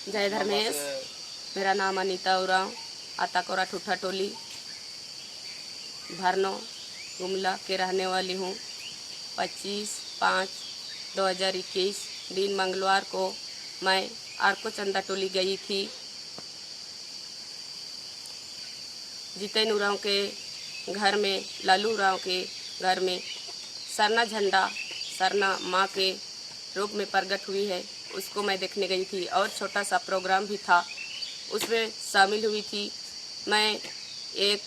जय धर्मेश। मेरा नाम अनीता उरांव, आताकोरा ठूठा टोली भरनो गुमला के रहने वाली हूँ। 25/5/2021 दिन मंगलवार को मैं आरको चंदा टोली गई थी। जितेन उरांव के घर में, लालू उरांव के घर में सरना झंडा, सरना माँ के रूप में प्रकट हुई है, उसको मैं देखने गई थी। और छोटा सा प्रोग्राम भी था, उसमें शामिल हुई थी। मैं एक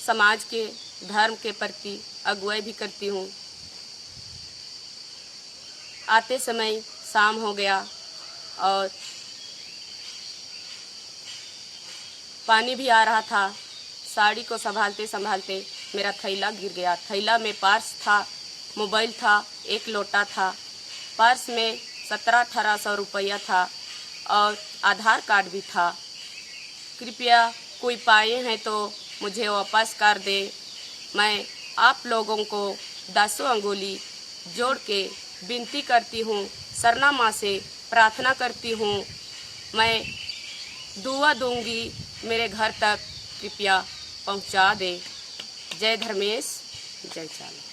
समाज के धर्म के प्रति अगुवाई भी करती हूँ। आते समय शाम हो गया और पानी भी आ रहा था। साड़ी को संभालते संभालते मेरा थैला गिर गया। थैला में पर्स था, मोबाइल था, एक लोटा था। पर्स में 1700-1800 रुपया था और आधार कार्ड भी था। कृपया कोई पाए हैं तो मुझे वापस कर दे। मैं आप लोगों को 10 अंगुली जोड़ के विनती करती हूँ, सरना माँ से प्रार्थना करती हूँ। मैं दुआ दूंगी, मेरे घर तक कृपया पहुँचा दे। जय धर्मेश, जय चाला।